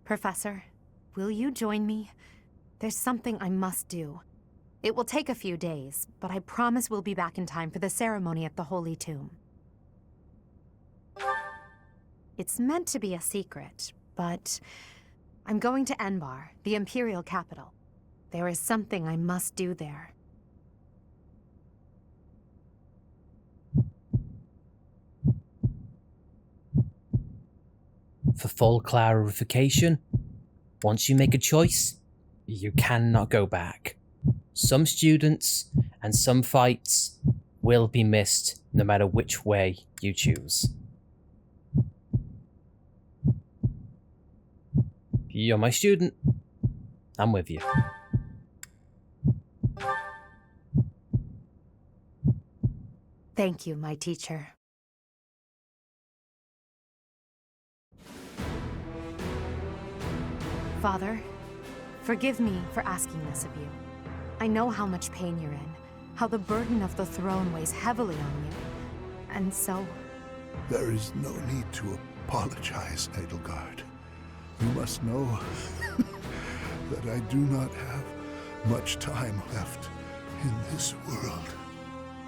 Professor, will you join me? There's something I must do. It will take a few days, but I promise we'll be back in time for the ceremony at the Holy Tomb. It's meant to be a secret, but I'm going to Enbar, the Imperial capital. There is something I must do there. For full clarification, once you make a choice, you cannot go back. Some students and some fights will be missed no matter which way you choose. You're my student. I'm with you. Thank you, my teacher. Father, forgive me for asking this of you. I know how much pain you're in, how the burden of the throne weighs heavily on you. And so... There is no need to apologize, Edelgard. You must know that I do not have much time left in this world.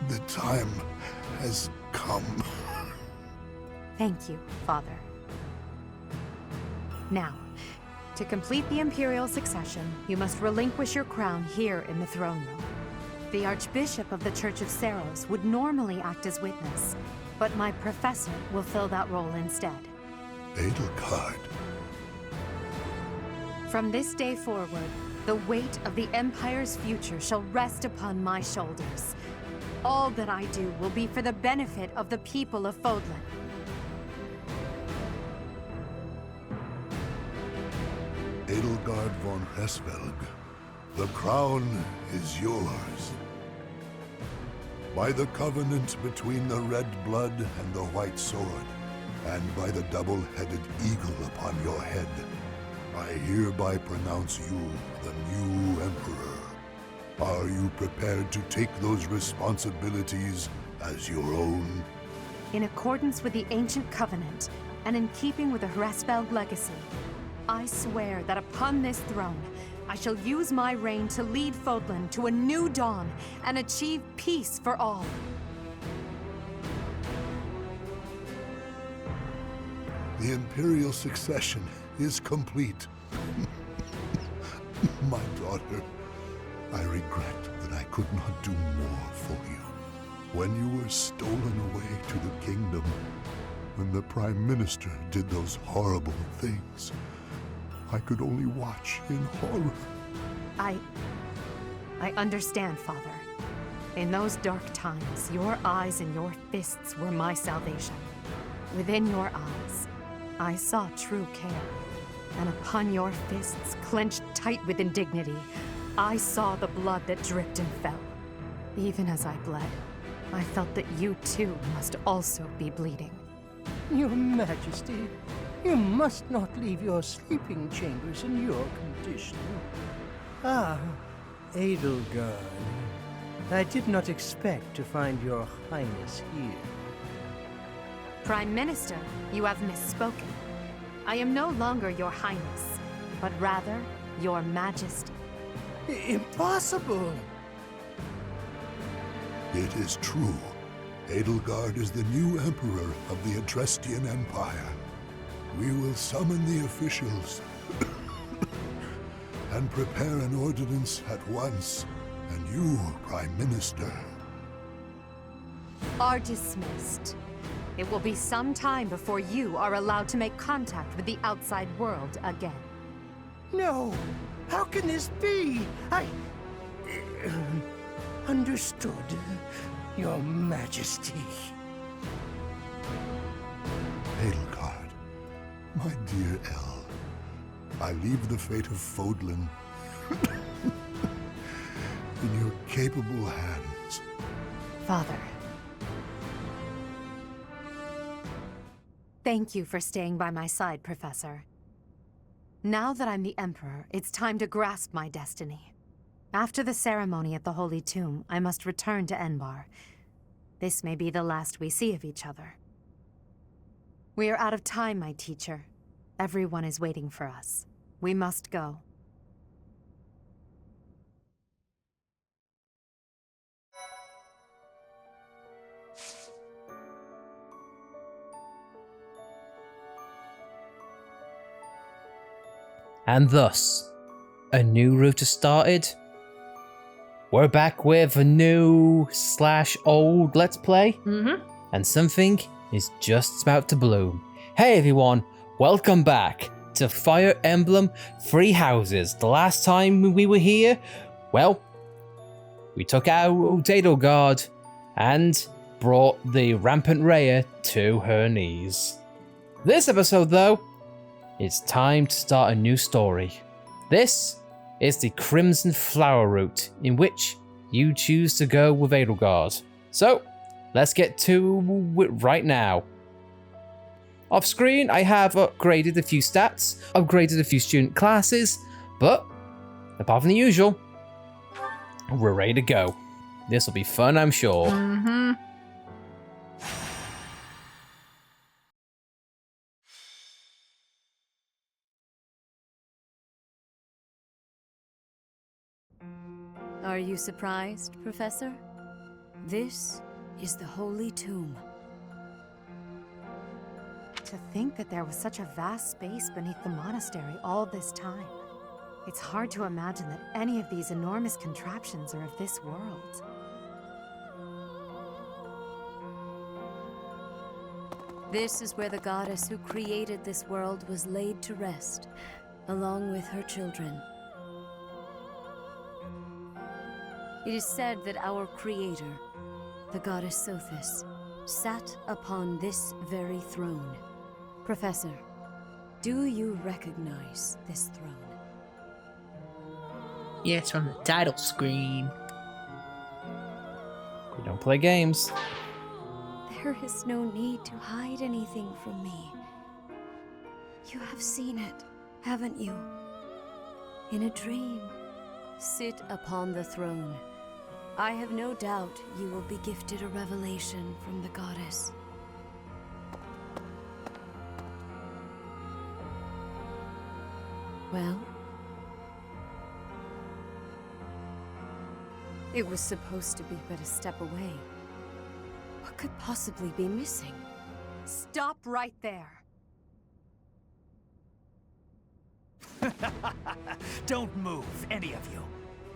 The time has come. Thank you, Father. Now, to complete the Imperial succession, you must relinquish your crown here in the throne room. The Archbishop of the Church of Seiros would normally act as witness, but my professor will fill that role instead. Edelgard. From this day forward, the weight of the Empire's future shall rest upon my shoulders. All that I do will be for the benefit of the people of Fodlan. Edelgard von Hesvelg, the crown is yours. By the covenant between the red blood and the white sword, and by the double-headed eagle upon your head, I hereby pronounce you the new Emperor. Are you prepared to take those responsibilities as your own? In accordance with the ancient covenant, and in keeping with the Hresvelg legacy, I swear that upon this throne, I shall use my reign to lead Fodlan to a new dawn and achieve peace for all. The Imperial succession is complete. My daughter, I regret that I could not do more for you. When you were stolen away to the kingdom, when the Prime Minister did those horrible things, I could only watch in horror. I understand, Father. In those dark times, your eyes and your fists were my salvation. Within your eyes, I saw true care. And upon your fists, clenched tight with indignity, I saw the blood that dripped and fell. Even as I bled, I felt that you too must also be bleeding. Your Majesty, you must not leave your sleeping chambers in your condition. Ah, Edelgard. I did not expect to find your Highness here. Prime Minister, you have misspoken. I am no longer your Highness, but rather your Majesty. Impossible! It is true. Edelgard is the new Emperor of the Adrestian Empire. We will summon the officials and prepare an ordinance at once. And you, Prime Minister, are dismissed. It will be some time before you are allowed to make contact with the outside world again. No! How can this be? Understood, Your Majesty. Edelgard, my dear El, I leave the fate of Fodlan in your capable hands. Father. Thank you for staying by my side, Professor. Now that I'm the Emperor, it's time to grasp my destiny. After the ceremony at the Holy Tomb, I must return to Enbar. This may be the last we see of each other. We are out of time, my teacher. Everyone is waiting for us. We must go. And thus, a new route has started. We're back with a new / old Let's Play. And something is just about to bloom. Hey everyone, welcome back to Fire Emblem Three Houses. The last time we were here, well, we took out Edelgard and brought the rampant Rhea to her knees. This episode though, it's time to start a new story. This is the Crimson Flower route, in which you choose to go with Edelgard. So, let's get to it right now. Off screen, I have upgraded a few stats, upgraded a few student classes, but apart from the usual, we're ready to go. This will be fun, I'm sure. Are you surprised, Professor? This is the Holy Tomb. To think that there was such a vast space beneath the monastery all this time. It's hard to imagine that any of these enormous contraptions are of this world. This is where the goddess who created this world was laid to rest, along with her children. It is said that our creator, the goddess Sothis, sat upon this very throne. Professor, do you recognize this throne? Yes, from the title screen. We don't play games. There is no need to hide anything from me. You have seen it, haven't you? In a dream. Sit upon the throne. I have no doubt you will be gifted a revelation from the goddess. Well? It was supposed to be but a step away. What could possibly be missing? Stop right there! Don't move, any of you.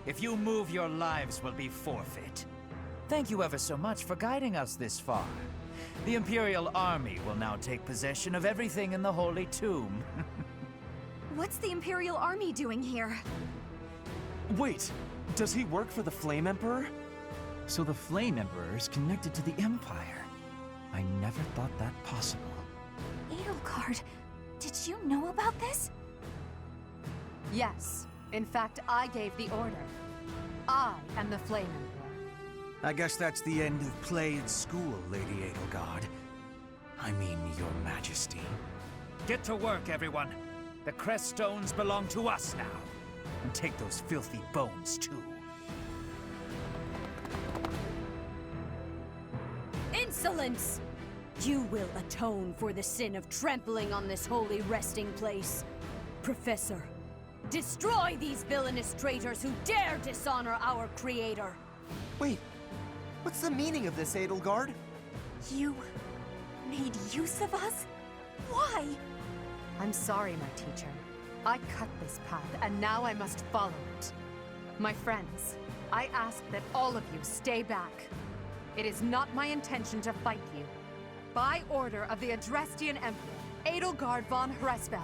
If you move, your lives will be forfeit. Thank you ever so much for guiding us this far. The Imperial Army will now take possession of everything in the Holy Tomb. What's the Imperial Army doing here? Wait, does he work for the Flame Emperor? So the Flame Emperor is connected to the Empire. I never thought that possible. Edelgard, did you know about this? Yes. In fact, I gave the order. I am the Flame Emperor. I guess that's the end of play at school, Lady Edelgard. I mean, Your Majesty. Get to work, everyone. The crest stones belong to us now. And take those filthy bones, too. Insolence! You will atone for the sin of trampling on this holy resting place. Professor, destroy these villainous traitors who dare dishonor our creator! Wait, what's the meaning of this, Edelgard? You made use of us? Why? I'm sorry, my teacher. I cut this path, and now I must follow it. My friends, I ask that all of you stay back. It is not my intention to fight you. By order of the Adrestian Emperor, Edelgard von Hresvelg,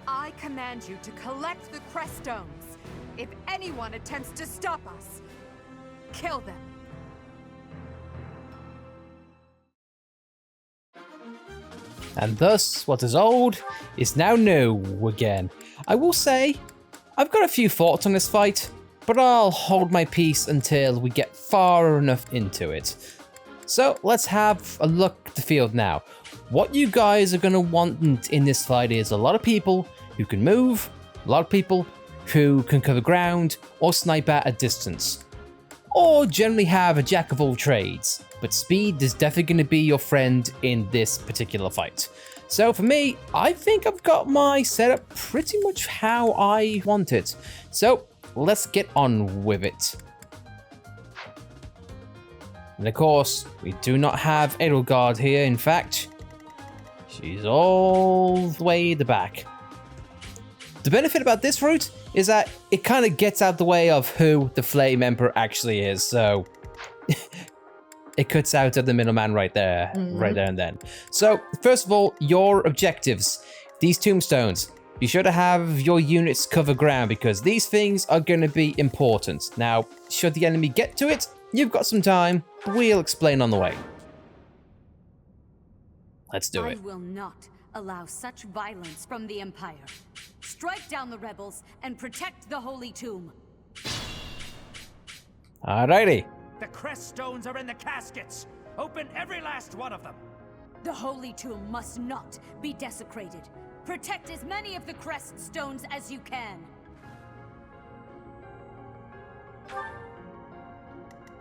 I command you to collect the crest stones. If anyone attempts to stop us, kill them. And thus, what is old is now new again. I will say, I've got a few thoughts on this fight, but I'll hold my peace until we get far enough into it. So let's have a look at the field now. What you guys are going to want in this fight is a lot of people who can move, a lot of people who can cover ground or snipe at a distance, or generally have a jack of all trades. But speed is definitely going to be your friend in this particular fight. So for me, I think I've got my setup pretty much how I want it. So let's get on with it. And of course, we do not have Edelgard here. In fact, she's all the way at the back. The benefit about this route is that it kind of gets out the way of who the Flame Emperor actually is. So it cuts out the middleman right there, right there and then. So first of all, your objectives. These tombstones. Be sure to have your units cover ground because these things are going to be important. Now, should the enemy get to it, you've got some time. We'll explain on the way. Let's do it. I will not allow such violence from the Empire. Strike down the rebels and protect the Holy Tomb. Alrighty. The crest stones are in the caskets. Open every last one of them. The Holy Tomb must not be desecrated. Protect as many of the crest stones as you can.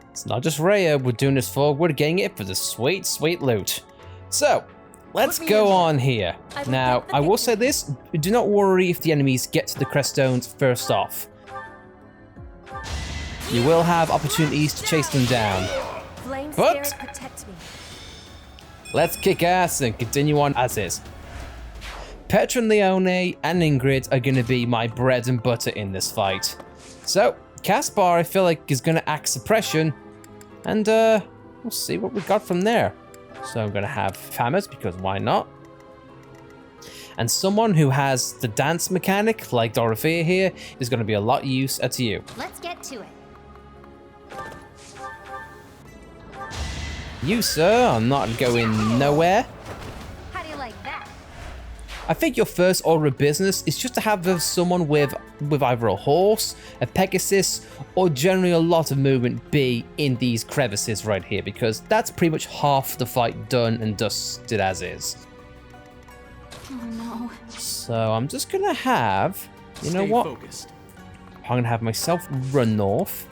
It's not just Rhea we're doing this for, we're getting it for the sweet, sweet loot. So, let's go on here. Now, I will say this, do not worry if the enemies get to the crest stones first off. You will have opportunities to chase them down. But, let's kick ass and continue on as is. Petra and Leone and Ingrid are going to be my bread and butter in this fight. So, Caspar, I feel like, is going to act suppression, and we'll see what we got from there. So I'm going to have Famet, because why not? And someone who has the dance mechanic, like Dorothea here, is going to be a lot use to you. Let's get to it. You, sir, are not going nowhere. How do you like that? I think your first order of business is just to have someone with either a horse, a Pegasus, or generally a lot of movement be in these crevices right here, because that's pretty much half the fight done and dusted as is. Oh no. So I'm just gonna have, you know what? Focused. I'm gonna have myself run north.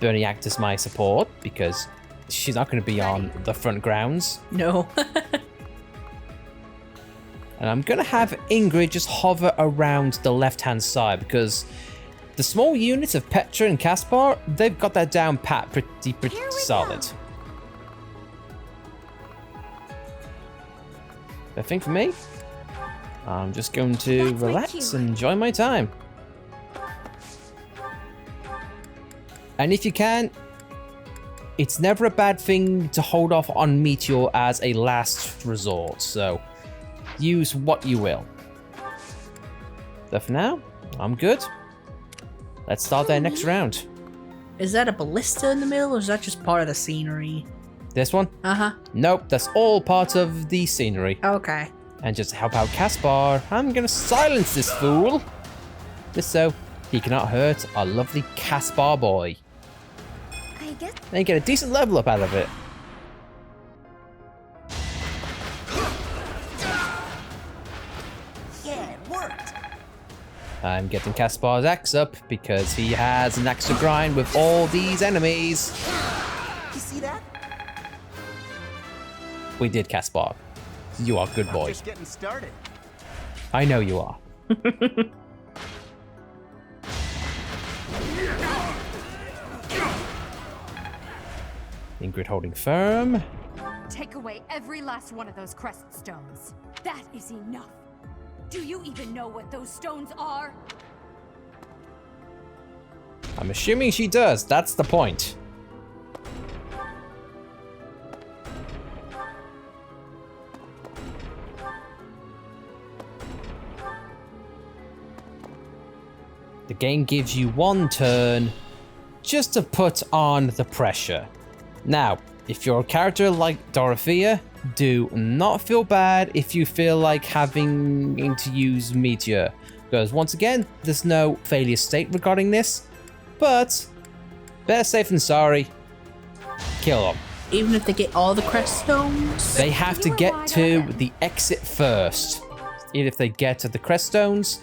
Bernie act as my support because she's not gonna be on the front grounds. No. And I'm going to have Ingrid just hover around the left-hand side because the small units of Petra and Caspar, they've got that down pat pretty solid. I think for me, I'm just going to relax and enjoy my time. And if you can, it's never a bad thing to hold off on Meteor as a last resort, so use what you will. But for now, I'm good. Let's start their next round. Is that a ballista in the middle, or is that just part of the scenery? This one? Uh-huh. Nope, that's all part of the scenery. Okay. And just to help out Caspar, I'm gonna silence this fool. Just so he cannot hurt our lovely Caspar boy. I guess. And get a decent level up out of it. I'm getting Caspar's axe up because he has an axe to grind with all these enemies. You see that? We did, Caspar. You are a good boy. Just getting started. I know you are. Ingrid holding firm. Take away every last one of those crest stones. That is enough. Do you even know what those stones are? I'm assuming she does. That's the point. The game gives you one turn just to put on the pressure. Now, if you're a character like Dorothea, do not feel bad if you feel like having to use Meteor, because once again, there's no failure state regarding this, but better safe than sorry. Kill them. Even if they get all the crest stones? They have to get to the exit first. Even if they get to the crest stones,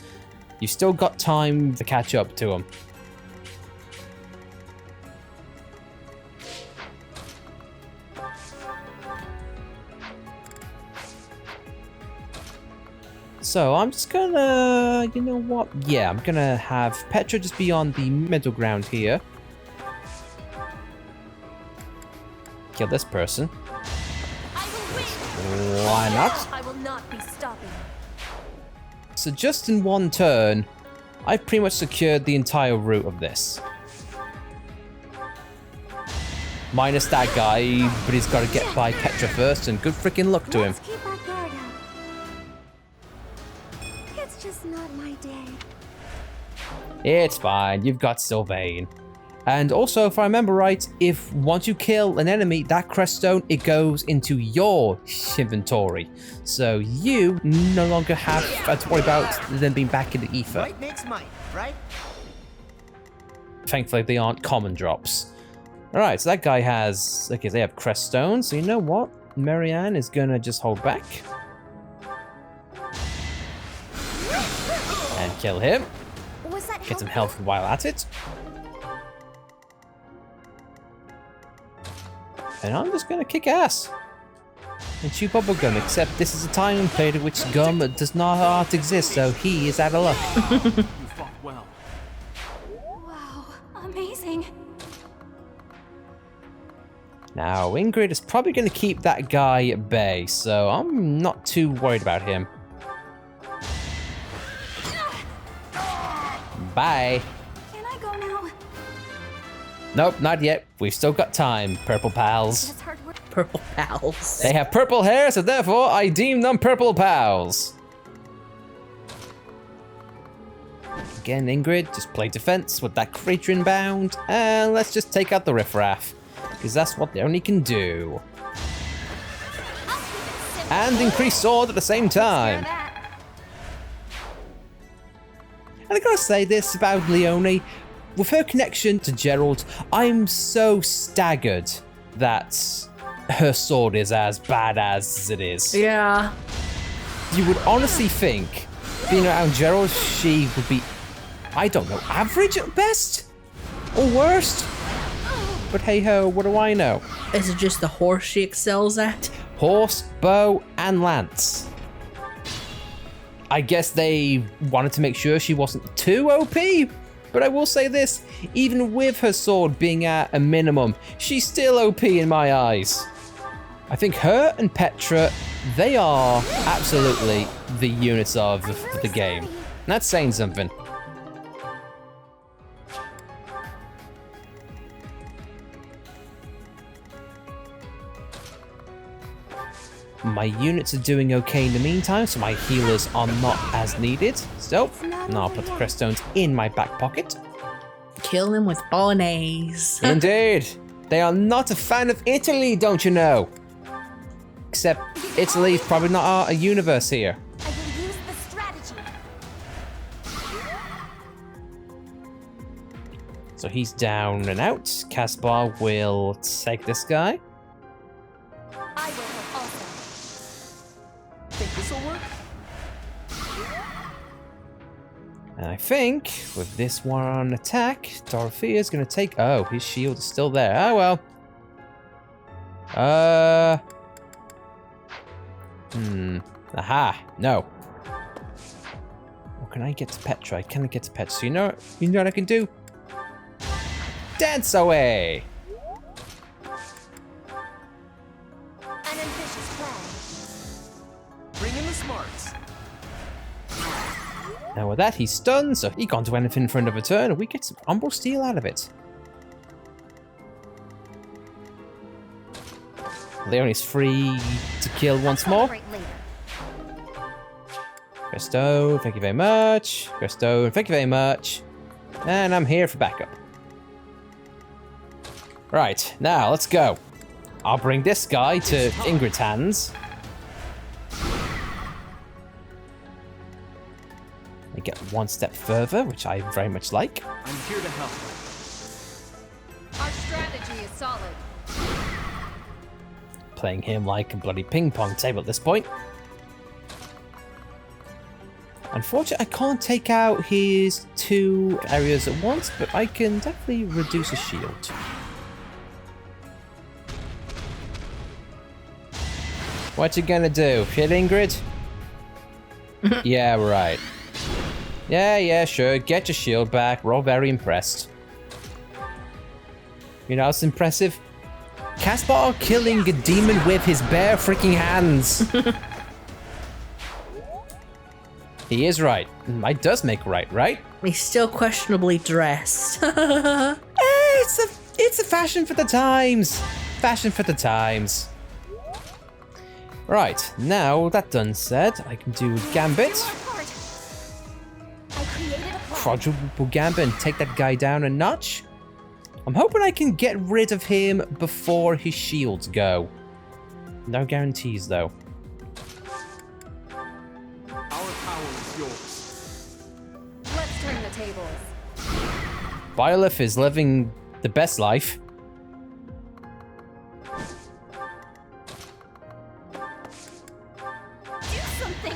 you still got time to catch up to them. So I'm just gonna, you know what? Yeah, I'm gonna have Petra just be on the middle ground here. Kill this person. Why not? I will not be stopping. So just in one turn, I've pretty much secured the entire route of this. Minus that guy, but he's got to get by Petra first, and good freaking luck to him. Let's keep our guard up. It's just not my day. It's fine, you've got Sylvain. And also, if I remember right, if once you kill an enemy, that crest stone, it goes into your inventory. So you no longer have to worry about them being back in the ether. Might makes might, right? Thankfully, they aren't common drops. Alright, so that guy has... Okay, they have crest stones, so you know what? Marianne is gonna just hold back. And kill him. Was that Get some health while at it. And I'm just gonna kick ass. And chew bubblegum, except this is a time and period in which gum does not exist, so he is out of luck. You fought well. Wow, amazing. Now, Ingrid is probably going to keep that guy at bay, so I'm not too worried about him. Bye. Can I go now? Nope, not yet. We've still got time, purple pals. That's hard work. Purple pals. They have purple hair, so therefore I deem them purple pals. Again, Ingrid, just play defense with that creature inbound, and let's just take out the riffraff. Because that's what they only can do. And increase sword at the same time. And I gotta say this about Leone. With her connection to Gerald, I'm so staggered that her sword is as bad as it is. Yeah. You would honestly think, being around Gerald, she would be, I don't know, average at best? Or worst? But hey ho, what do I know? Is it just the horse she excels at? Horse, bow, and lance. I guess they wanted to make sure she wasn't too OP, but I will say this, even with her sword being at a minimum, she's still OP in my eyes. I think her and Petra, they are absolutely the units of the game. And that's saying something. My units are doing okay in the meantime, so my healers are not as needed. So, now I'll put the crest stones in my back pocket. Kill him with bolognese. Indeed. They are not a fan of Italy, don't you know? Except Italy's probably not a universe here. I will use the strategy. So he's down and out. Caspar will take this guy. I will help also. Think this'll work? And I think with this one on attack, Dorothea's gonna take... Oh, his shield is still there. Oh, well. Aha. No. Or can I get to Petra? I cannot get to Petra. So you know what I can do? Dance away! An ambitious plan. Bring in the smarts. Now with that, he's stunned, so he can't do anything for another turn, and we get some Umbral Steel out of it. Leonie's free to kill once more. Crestone, thank you very much. Crestone, thank you very much. And I'm here for backup. Right, now let's go. I'll bring this guy to Ingrid's hands. I get one step further, which I very much like. I'm here to help. Our strategy is solid. Playing him like a bloody ping pong table at this point. Unfortunately, I can't take out his two areas at once, but I can definitely reduce his shield. What you gonna do? Hit Ingrid? Yeah, right. Yeah, sure. Get your shield back. We're all very impressed. You know what's impressive? Caspar killing a demon with his bare freaking hands. He is right. Might does make right? He's still questionably dressed. It's a fashion for the times. Fashion for the times. Right, now that done said, I can do Gambit. Quadruple Gambit and take that guy down a notch. I'm hoping I can get rid of him before his shields go. No guarantees though. Our power is yours. Let's turn the tables. Byleth is living the best life.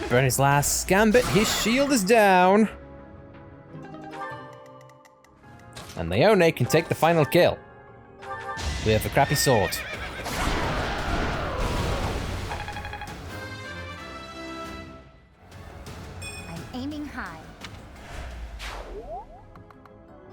Burn his last Gambit. His shield is down. And Leone can take the final kill. We have a crappy sword. I'm aiming high.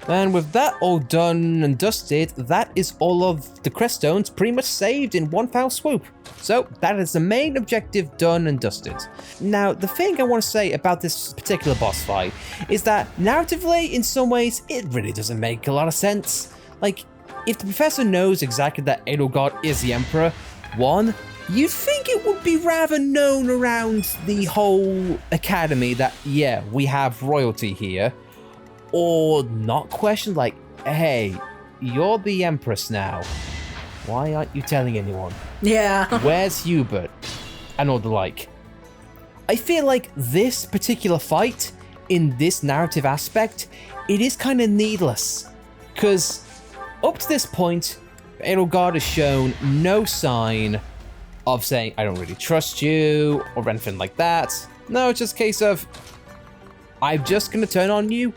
And with that all done and dusted, that is all of the crest stones pretty much saved in one foul swoop. So that is the main objective done and dusted. Now, the thing I want to say about this particular boss fight is that narratively, in some ways, it really doesn't make a lot of sense. Like, if the professor knows exactly that Edelgard is the Emperor, one, you'd think it would be rather known around the whole academy that, yeah, we have royalty here. Or not question, like, hey, you're the Empress now. Why aren't you telling anyone? Yeah. Where's Hubert? And all the like. I feel like this particular fight, in this narrative aspect, it is kind of needless. Because up to this point, Edelgard has shown no sign of saying, I don't really trust you, or anything like that. No, it's just a case of, I'm just going to turn on you,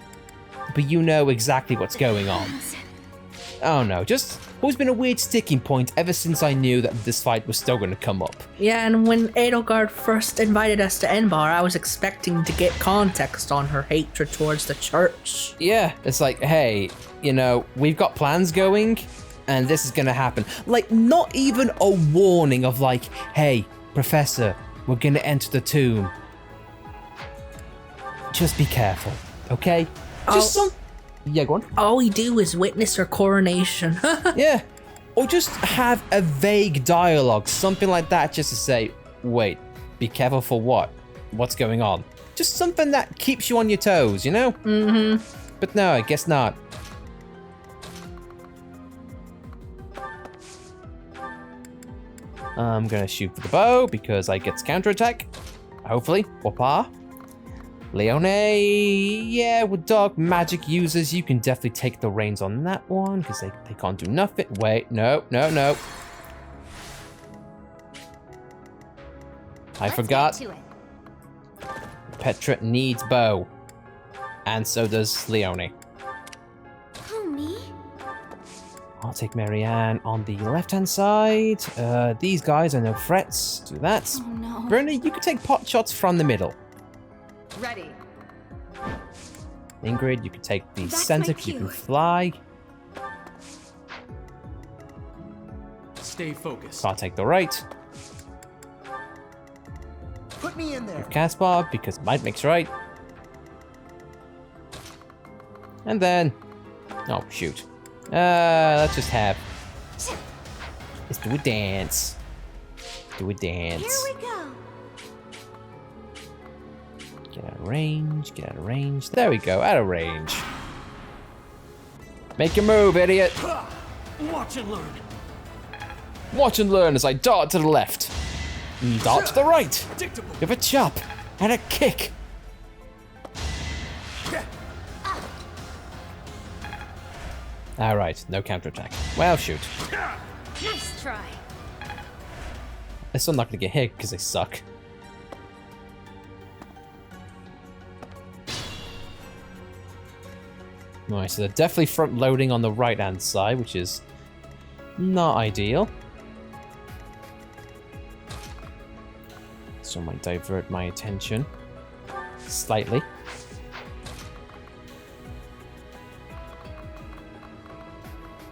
but you know exactly what's going on. Oh no, just always been a weird sticking point ever since I knew that this fight was still going to come up. Yeah, and when Edelgard first invited us to Enbar, I was expecting to get context on her hatred towards the church. Yeah, it's like, hey, you know, we've got plans going, and this is going to happen. Like, not even a warning of like, hey, Professor, we're going to enter the tomb. Just be careful, okay? Just Yeah, go on. All we do is witness her coronation. Yeah. Or just have a vague dialogue, something like that, just to say, wait, be careful for what? What's going on? Just something that keeps you on your toes, you know? Mm-hmm. But no, I guess not. I'm gonna shoot for the bow because I get counterattack. Hopefully. Wapa. Leone, yeah, with dark magic users, you can definitely take the reins on that one, because they can't do nothing. Wait, no. I forgot. Petra needs bow. And so does Leone. Who, me? I'll take Marianne on the left-hand side. These guys are no threats. Do that. Oh no. Bernie, you can take pot shots from the middle. Ready. Ingrid, you can take the That's center my because you cue. can fly. Stay focused. Can't take the right. Put me in there. Caspar, because might makes right. And then... oh, shoot. Let's just have... let's do a dance. Do a dance. Here we go. Get out of range, get out of range. There we go, out of range. Make your move, idiot. Watch and learn. Watch and learn as I dart to the left. And dart to the right. With a chop and a kick. Alright, no counterattack. Well, shoot. Nice try. I'm still not gonna get hit because they suck. Alright, so they're definitely front loading on the right hand side, which is not ideal. So I might divert my attention. Slightly.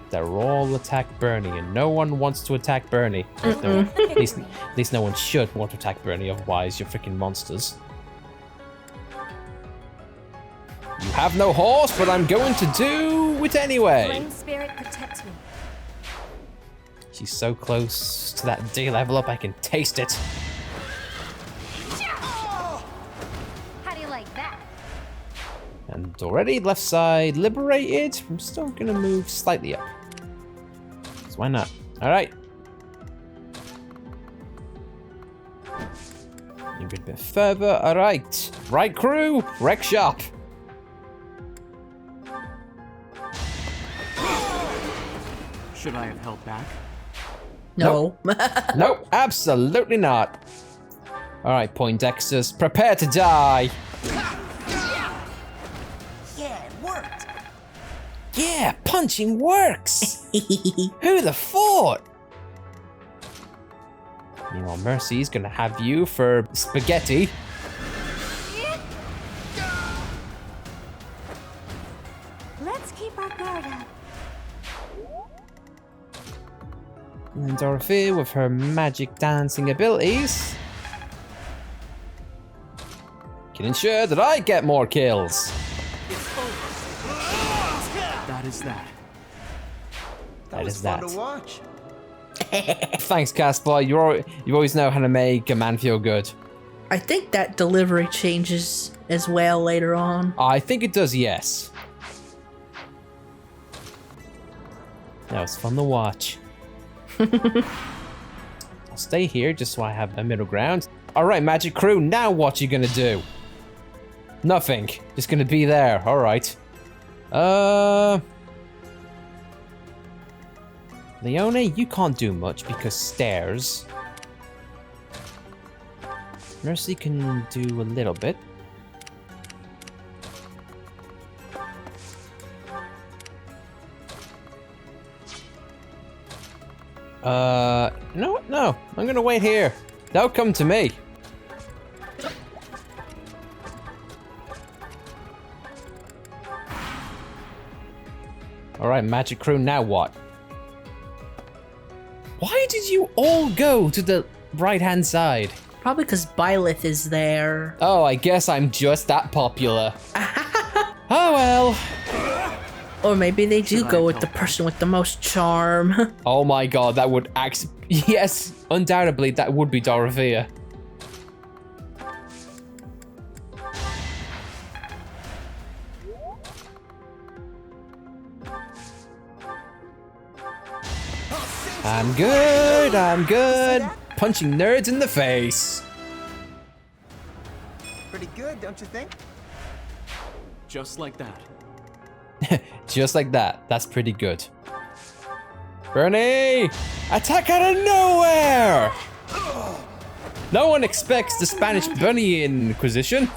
They're all attack Bernie, and no one wants to attack Bernie. No, at least no one should want to attack Bernie, otherwise you're freaking monsters. You have no horse, but I'm going to do it anyway. Flame spirit protects me. She's so close to that D level up, I can taste it. How do you like that? And already left side liberated. I'm still gonna move slightly up. So why not? All right. Move it a bit further. All right. Right crew, wreck shop. Should I have held back? No. Nope, absolutely not. All right, Poindexters, prepare to die. Yeah, it worked. Yeah, punching works. Who'd have thought? Meanwhile, Mercy's gonna have you for spaghetti. Let's keep our guard up. And Dorothea with her magic dancing abilities can ensure that I get more kills. That is that. That is that. Fun to watch. Thanks, Casper. You always know how to make a man feel good. I think that delivery changes as well later on. I think it does, yes. That was fun to watch. I'll stay here just so I have a middle ground. Alright, Magic Crew, now what you gonna do? Nothing. Just gonna be there. Alright. Leone, you can't do much because stairs. Mercy can do a little bit. No, I'm gonna wait here. They'll come to me. Alright, Magic Crew, now what? Why did you all go to the right-hand side? Probably because Byleth is there. Oh, I guess I'm just that popular. Oh well. Or maybe they do go with the person with the most charm. Oh my god, that would yes, undoubtedly that would be Dorothea. I'm good. Punching nerds in the face. Pretty good, don't you think? Just like that. Just like that. That's pretty good. Bernie! Attack out of nowhere! No one expects the Spanish Bunny Inquisition.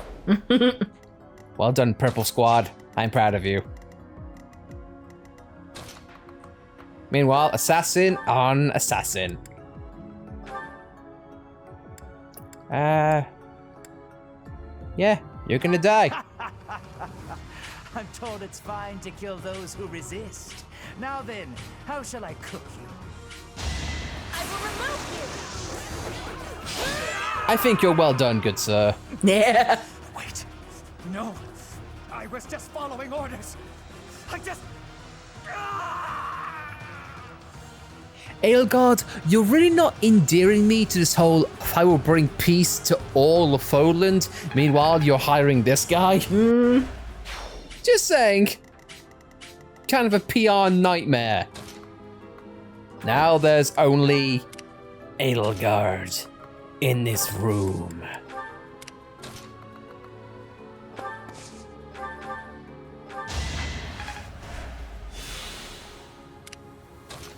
Well done, Purple Squad. I'm proud of you. Meanwhile, assassin on assassin. Yeah, you're gonna die. I'm told it's fine to kill those who resist. Now then, how shall I cook you? I will remove I think you're well done, good sir. Yeah. Wait, no. I was just following orders. I just... Edelgard, you're really not endearing me to this whole I will bring peace to all of Poland. Meanwhile, you're hiring this guy. Just saying. Kind of a PR nightmare. Now there's only Edelgard in this room.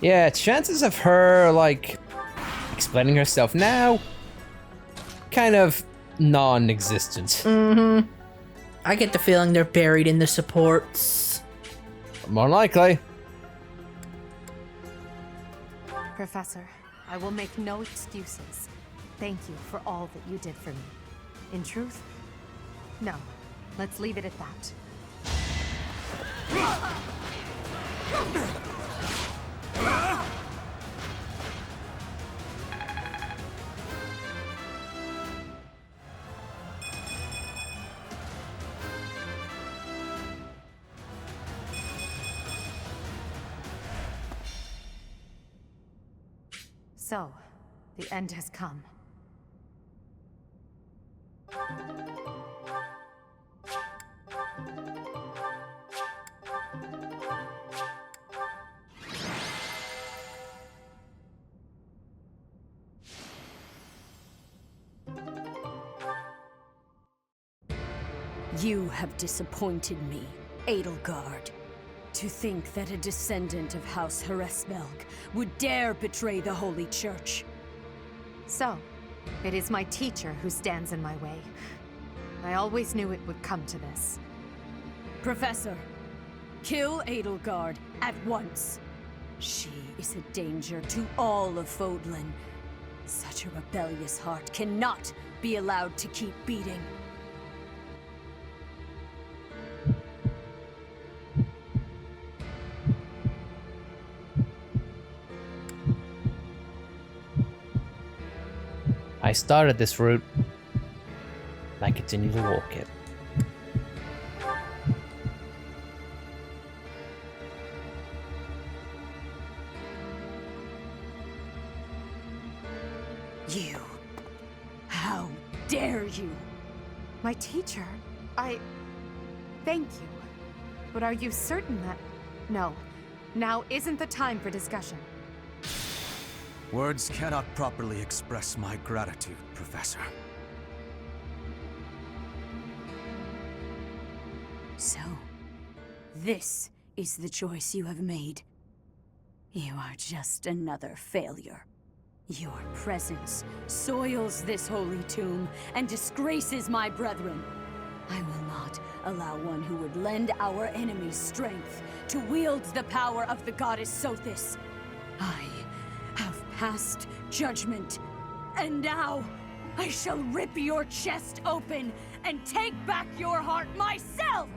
Yeah, chances of her, like, explaining herself now, kind of non-existent. I get the feeling they're buried in the supports. More likely. Professor, I will make no excuses. Thank you for all that you did for me. In truth, No. Let's leave it at that. So, the end has come. You have disappointed me, Edelgard. To think that a descendant of House Hresvelg would dare betray the Holy Church. So, it is my teacher who stands in my way. I always knew it would come to this. Professor, kill Edelgard at once. She is a danger to all of Fodlan. Such a rebellious heart cannot be allowed to keep beating. I started this route, and I continue to walk it. You. How dare you? My teacher? Thank you. But are you certain that... No. Now isn't the time for discussion. Words cannot properly express my gratitude, Professor. So, this is the choice you have made. You are just another failure. Your presence soils this holy tomb and disgraces my brethren. I will not allow one who would lend our enemies strength to wield the power of the goddess Sothis. I have passed judgment, and now I shall rip your chest open and take back your heart myself!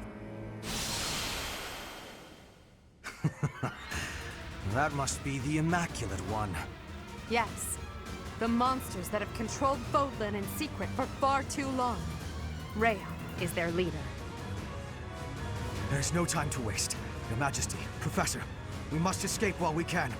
That must be the Immaculate One. Yes. The monsters that have controlled Fodlan in secret for far too long. Rhea is their leader. There's no time to waste. Your Majesty, Professor, we must escape while we can.